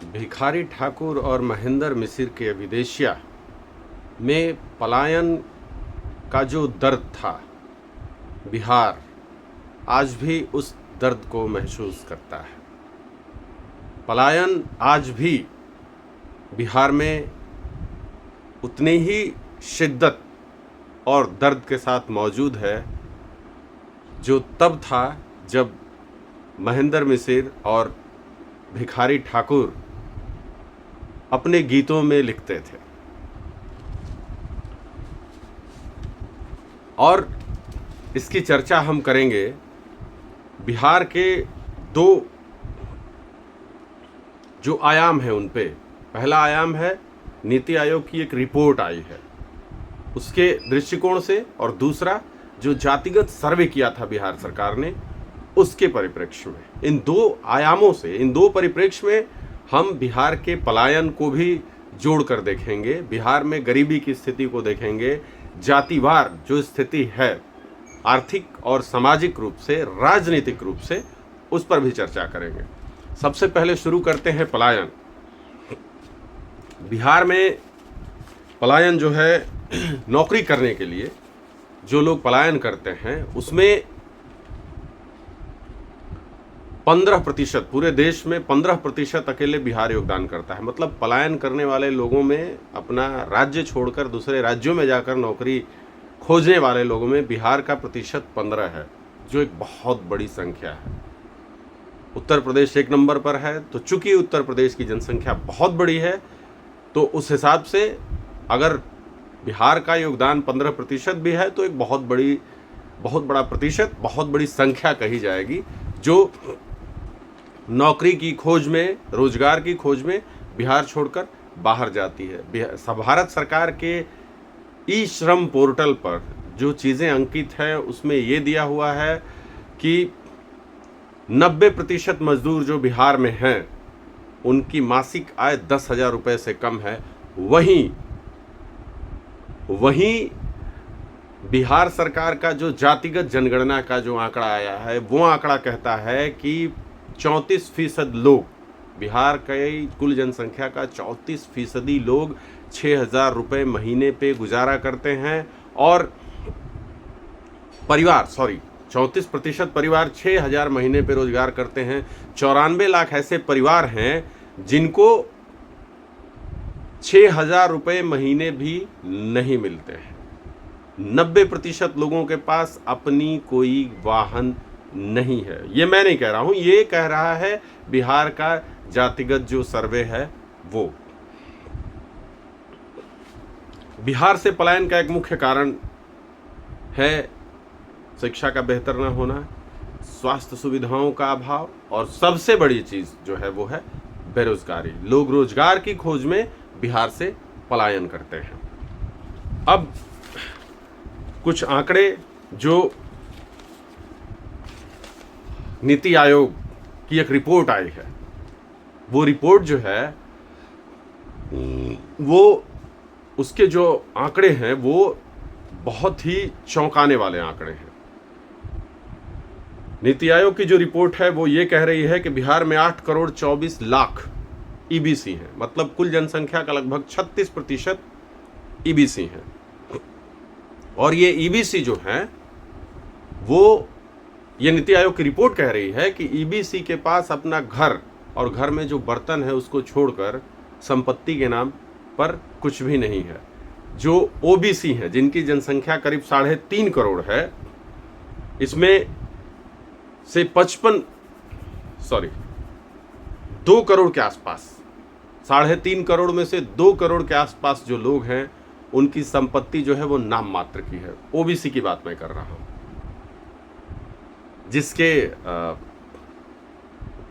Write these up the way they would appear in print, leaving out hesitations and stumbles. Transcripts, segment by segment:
भिखारी ठाकुर और महेंद्र मिसिर के विदेशिया में पलायन का जो दर्द था, बिहार आज भी उस दर्द को महसूस करता है। पलायन आज भी बिहार में उतनी ही शिद्दत और दर्द के साथ मौजूद है जो तब था जब महेंद्र मिसिर और भिखारी ठाकुर अपने गीतों में लिखते थे। और इसकी चर्चा हम करेंगे। बिहार के दो जो आयाम हैं उन पे, पहला आयाम है नीति आयोग की एक रिपोर्ट आई है उसके दृष्टिकोण से, और दूसरा जो जातिगत सर्वे किया था बिहार सरकार ने उसके परिप्रेक्ष्य में। इन दो आयामों से, इन दो परिप्रेक्ष्य में हम बिहार के पलायन को भी जोड़कर देखेंगे, बिहार में गरीबी की स्थिति को देखेंगे, जातिवार जो स्थिति है आर्थिक और सामाजिक रूप से, राजनीतिक रूप से, उस पर भी चर्चा करेंगे। सबसे पहले शुरू करते हैं पलायन। बिहार में पलायन जो है, नौकरी करने के लिए जो लोग पलायन करते हैं उसमें 15%, पूरे देश में 15% अकेले बिहार योगदान करता है। मतलब पलायन करने वाले लोगों में, अपना राज्य छोड़कर दूसरे राज्यों में जाकर नौकरी खोजने वाले लोगों में बिहार का प्रतिशत 15 है, जो एक बहुत बड़ी संख्या है। उत्तर प्रदेश एक नंबर पर है, तो चूंकि उत्तर प्रदेश की जनसंख्या बहुत बड़ी है तो उस हिसाब से अगर बिहार का योगदान 15% भी है तो एक बहुत बड़ा प्रतिशत, बहुत बड़ी संख्या कही जाएगी जो नौकरी की खोज में, रोजगार की खोज में बिहार छोड़कर बाहर जाती है। भारत सरकार के ई श्रम पोर्टल पर जो चीज़ें अंकित है उसमें ये दिया हुआ है कि 90% मजदूर जो बिहार में हैं उनकी मासिक आय 10,000 रुपये से कम है। वहीं बिहार सरकार का जो जातिगत जनगणना का जो आंकड़ा आया है वो आंकड़ा कहता है कि 34% लोग, बिहार के कुल जनसंख्या का 34% लोग 6,000 रुपये महीने पे गुजारा करते हैं। और 34% परिवार 6,000 महीने पे रोजगार करते हैं। 94 लाख ऐसे परिवार हैं जिनको 6,000 रुपये महीने भी नहीं मिलते हैं। 90% लोगों के पास अपनी कोई वाहन नहीं है। ये मैं नहीं कह रहा हूं, ये कह रहा है बिहार का जातिगत जो सर्वे है वो। बिहार से पलायन का एक मुख्य कारण है शिक्षा का बेहतर न होना, स्वास्थ्य सुविधाओं का अभाव, और सबसे बड़ी चीज जो है वो है बेरोजगारी। लोग रोजगार की खोज में बिहार से पलायन करते हैं। अब कुछ आंकड़े जो नीति आयोग की एक रिपोर्ट आई है, वो रिपोर्ट जो है वो, उसके जो आंकड़े हैं वो बहुत ही चौंकाने वाले आंकड़े हैं। नीति आयोग की जो रिपोर्ट है वो ये कह रही है कि बिहार में 8 करोड़ 24 लाख ईबीसी हैं। मतलब कुल जनसंख्या का लगभग 36% ईबीसी हैं। और ये ईबीसी जो है वो, ये नीति आयोग की रिपोर्ट कह रही है कि ईबीसी के पास अपना घर और घर में जो बर्तन है उसको छोड़कर संपत्ति के नाम पर कुछ भी नहीं है। जो ओबीसी हैं, जिनकी जनसंख्या करीब 3.5 करोड़ है, इसमें से 2 करोड़ के आसपास, 3.5 करोड़ में से 2 करोड़ के आसपास जो लोग हैं उनकी संपत्ति जो है वो नाम मात्र की है। ओबीसी की बात मैं कर रहा हूं, जिसके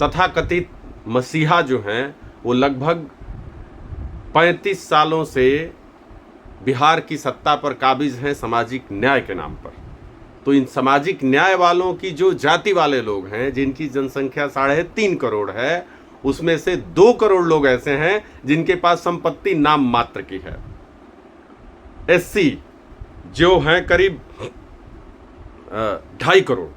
तथाकथित मसीहा जो हैं वो लगभग 35 सालों से बिहार की सत्ता पर काबिज हैं सामाजिक न्याय के नाम पर। तो इन सामाजिक न्याय वालों की जो जाति वाले लोग हैं, जिनकी जनसंख्या 3.5 करोड़ है, उसमें से 2 करोड़ लोग ऐसे हैं जिनके पास संपत्ति नाम मात्र की है। एससी जो हैं करीब 2.5 करोड़।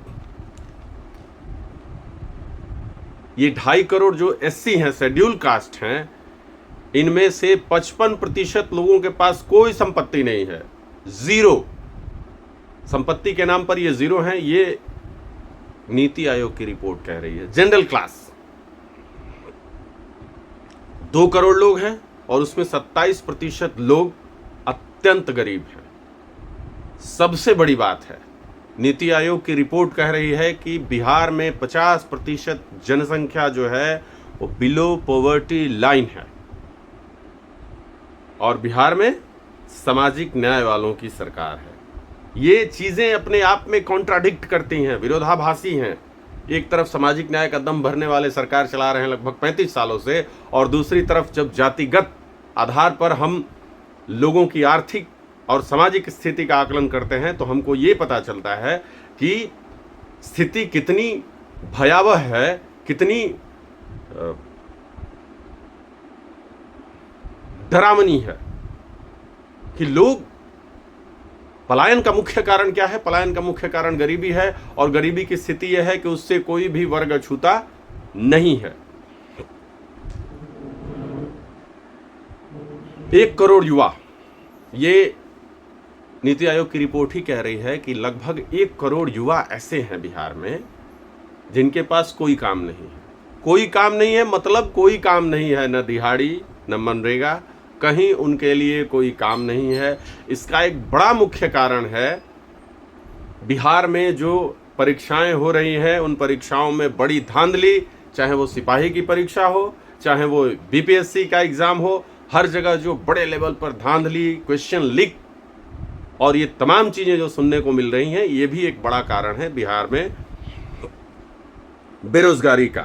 ये 2.5 करोड़ जो SC हैं, शेड्यूल कास्ट हैं, इनमें से 55% लोगों के पास कोई संपत्ति नहीं है, जीरो संपत्ति के नाम पर ये जीरो हैं। ये नीति आयोग की रिपोर्ट कह रही है। जनरल क्लास 2 करोड़ लोग हैं और उसमें 27% लोग अत्यंत गरीब हैं। सबसे बड़ी बात है, नीति आयोग की रिपोर्ट कह रही है कि बिहार में 50% जनसंख्या जो है वो बिलो पॉवर्टी लाइन है और बिहार में सामाजिक न्याय वालों की सरकार है। ये चीज़ें अपने आप में कॉन्ट्राडिक्ट करती हैं, विरोधाभासी हैं। एक तरफ सामाजिक न्याय का दम भरने वाले सरकार चला रहे हैं लगभग 35 सालों से, और दूसरी तरफ जब जातिगत आधार पर हम लोगों की आर्थिक और सामाजिक स्थिति का आकलन करते हैं तो हमको ये पता चलता है कि स्थिति कितनी भयावह है, कितनी डरावनी है कि लोग, पलायन का मुख्य कारण क्या है? पलायन का मुख्य कारण गरीबी है और गरीबी की स्थिति यह है कि उससे कोई भी वर्ग अछूता नहीं है। 1 करोड़ युवा, ये नीति आयोग की रिपोर्ट ही कह रही है कि लगभग 1 करोड़ युवा ऐसे हैं बिहार में जिनके पास कोई काम नहीं है। कोई काम नहीं है मतलब कोई काम नहीं है, न दिहाड़ी न मनरेगा, कहीं उनके लिए कोई काम नहीं है। इसका एक बड़ा मुख्य कारण है बिहार में जो परीक्षाएं हो रही हैं, उन परीक्षाओं में बड़ी धांधली, चाहे वो सिपाही की परीक्षा हो, चाहे वो BPSC का एग्ज़ाम हो, हर जगह जो बड़े लेवल पर धांधली, क्वेश्चन लीक और ये तमाम चीज़ें जो सुनने को मिल रही हैं, ये भी एक बड़ा कारण है बिहार में बेरोजगारी का।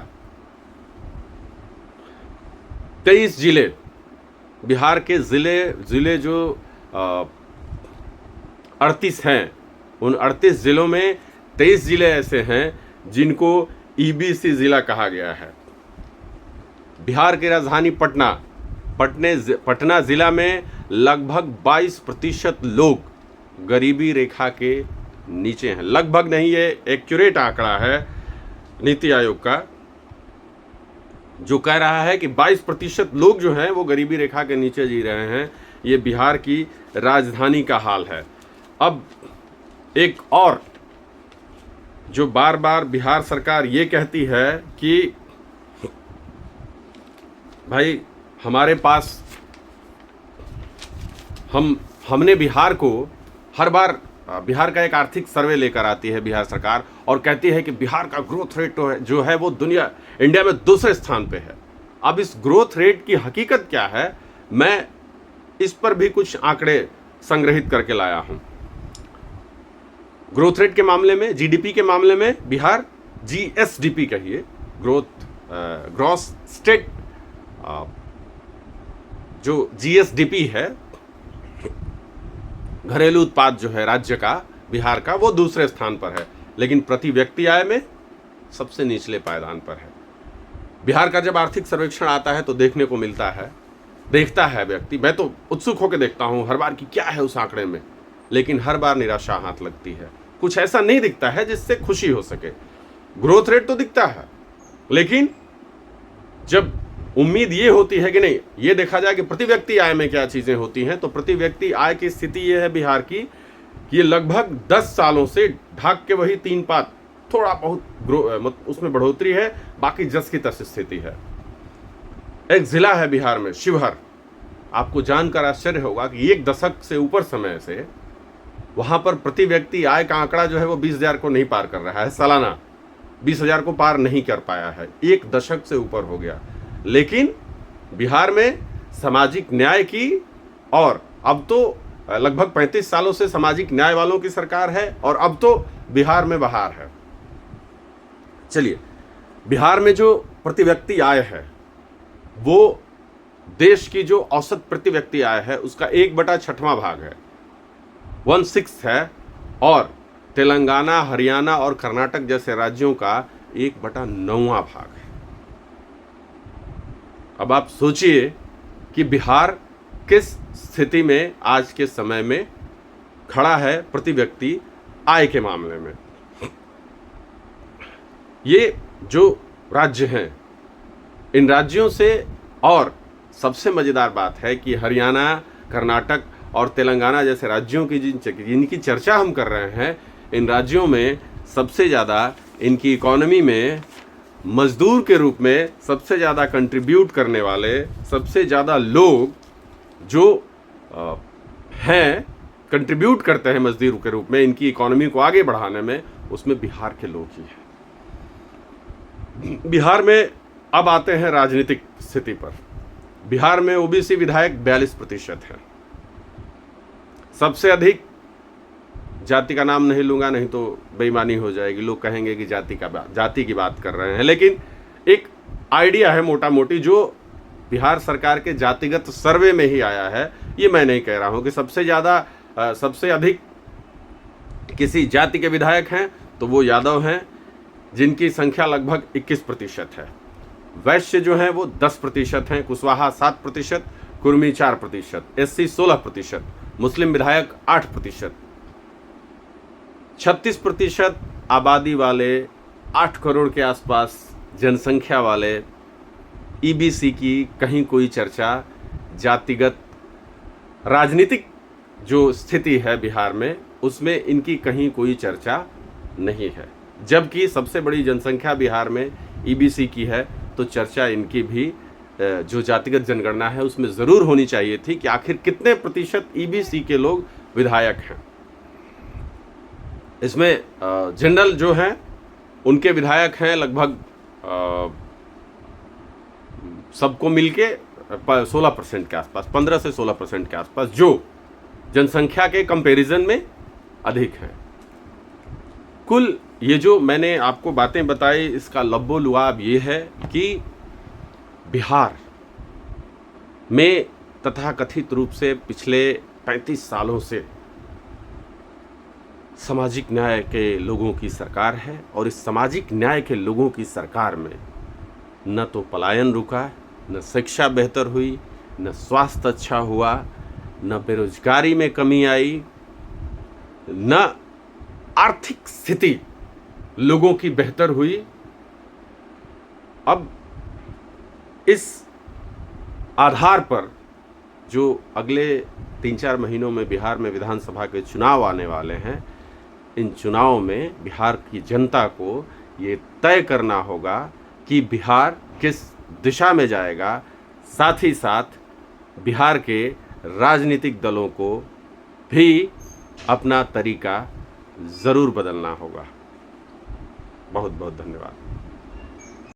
23 जिले, बिहार के ज़िले जो 38 हैं, उन 38 ज़िलों में 23 ज़िले ऐसे हैं जिनको EBC ज़िला कहा गया है। बिहार की राजधानी पटना ज़िला में लगभग 22% लोग गरीबी रेखा के नीचे हैं। लगभग नहीं, ये एक्यूरेट आंकड़ा है नीति आयोग का, जो कह रहा है कि 22% लोग जो हैं वो गरीबी रेखा के नीचे जी रहे हैं। ये बिहार की राजधानी का हाल है। अब एक और जो बार बार बिहार सरकार ये कहती है कि भाई हमारे पास, हमने बिहार को, हर बार बिहार का एक आर्थिक सर्वे लेकर आती है बिहार सरकार और कहती है कि बिहार का ग्रोथ रेट जो है वो इंडिया में दूसरे स्थान पे है। अब इस ग्रोथ रेट की हकीकत क्या है, मैं इस पर भी कुछ आंकड़े संग्रहित करके लाया हूं। ग्रोथ रेट के मामले में, GDP के मामले में बिहार GSDP कहिए, ग्रॉस स्टेट जो GSDP है, घरेलू उत्पाद जो है राज्य का, बिहार का, वो दूसरे स्थान पर है, लेकिन प्रति व्यक्ति आय में सबसे निचले पायदान पर है। बिहार का जब आर्थिक सर्वेक्षण आता है तो देखता है व्यक्ति, मैं तो उत्सुक होकर देखता हूँ हर बार कि क्या है उस आंकड़े में, लेकिन हर बार निराशा हाथ लगती है। कुछ ऐसा नहीं दिखता है जिससे खुशी हो सके। ग्रोथ रेट तो दिखता है, लेकिन जब उम्मीद ये होती है कि नहीं, ये देखा जाए कि प्रति व्यक्ति आय में क्या चीज़ें होती हैं, तो प्रति व्यक्ति आय की स्थिति ये है बिहार की कि ये लगभग 10 सालों से ढाक के वही 3 पात, थोड़ा बहुत उसमें बढ़ोतरी है, बाकी जस की तस स्थिति है। एक जिला है बिहार में, शिवहर, आपको जानकर आश्चर्य होगा कि 1 दशक से ऊपर समय से वहाँ पर प्रति व्यक्ति आय का आंकड़ा जो है वो 20,000 को नहीं पार कर रहा है, सालाना 20,000 को पार नहीं कर पाया है, 1 दशक से ऊपर हो गया। लेकिन बिहार में सामाजिक न्याय की, और अब तो लगभग 35 सालों से सामाजिक न्याय वालों की सरकार है और अब तो बिहार में बहार है। चलिए, बिहार में जो प्रति व्यक्ति आय है वो देश की जो औसत प्रति व्यक्ति आय है उसका 1/6वां भाग है, 1/6 है, और तेलंगाना, हरियाणा और कर्नाटक जैसे राज्यों का 1/9वां भाग है। अब आप सोचिए कि बिहार किस स्थिति में आज के समय में खड़ा है प्रति व्यक्ति आय के मामले में। ये जो राज्य हैं इन राज्यों से, और सबसे मज़ेदार बात है कि हरियाणा, कर्नाटक और तेलंगाना जैसे राज्यों की जिनकी चर्चा हम कर रहे हैं, इन राज्यों में सबसे ज़्यादा इनकी इकोनॉमी में मजदूर के रूप में सबसे ज़्यादा कंट्रीब्यूट करने वाले, सबसे ज़्यादा लोग जो हैं, कंट्रीब्यूट करते हैं मजदूर के रूप में इनकी इकोनॉमी को आगे बढ़ाने में, उसमें बिहार के लोग ही हैं। बिहार में अब आते हैं राजनीतिक स्थिति पर। बिहार में ओबीसी विधायक 42% हैं। सबसे अधिक, जाति का नाम नहीं लूंगा नहीं तो बेईमानी हो जाएगी, लोग कहेंगे कि जाति की बात कर रहे हैं, लेकिन एक आइडिया है मोटा मोटी जो बिहार सरकार के जातिगत सर्वे में ही आया है। ये मैं नहीं कह रहा हूं कि सबसे अधिक किसी जाति के विधायक हैं तो वो यादव हैं, जिनकी संख्या लगभग 21% है। वैश्य जो हैं वो 10% हैं, कुशवाहा 7%, कुर्मी 4%, एससी 16%, मुस्लिम विधायक 8%। 36% आबादी वाले, 8 करोड़ के आसपास जनसंख्या वाले ईबीसी की कहीं कोई चर्चा, जातिगत राजनीतिक जो स्थिति है बिहार में उसमें इनकी कहीं कोई चर्चा नहीं है। जबकि सबसे बड़ी जनसंख्या बिहार में ईबीसी की है, तो चर्चा इनकी भी जो जातिगत जनगणना है उसमें ज़रूर होनी चाहिए थी कि आखिर कितने प्रतिशत ईबीसी के लोग विधायक हैं। इसमें जनरल जो हैं उनके विधायक हैं लगभग सबको मिलके 16% के आसपास, 15 से 16% के आसपास, जो जनसंख्या के कंपैरिजन में अधिक हैं। कुल ये जो मैंने आपको बातें बताई, इसका लब्बो लुआब ये है कि बिहार में तथाकथित रूप से पिछले 35 सालों से सामाजिक न्याय के लोगों की सरकार है, और इस सामाजिक न्याय के लोगों की सरकार में न तो पलायन रुका, न शिक्षा बेहतर हुई, न स्वास्थ्य अच्छा हुआ, न बेरोजगारी में कमी आई, न आर्थिक स्थिति लोगों की बेहतर हुई। अब इस आधार पर जो अगले 3-4 महीनों में बिहार में विधानसभा के चुनाव आने वाले हैं, इन चुनावों में बिहार की जनता को ये तय करना होगा कि बिहार किस दिशा में जाएगा। साथ ही साथ बिहार के राजनीतिक दलों को भी अपना तरीका ज़रूर बदलना होगा। बहुत बहुत धन्यवाद।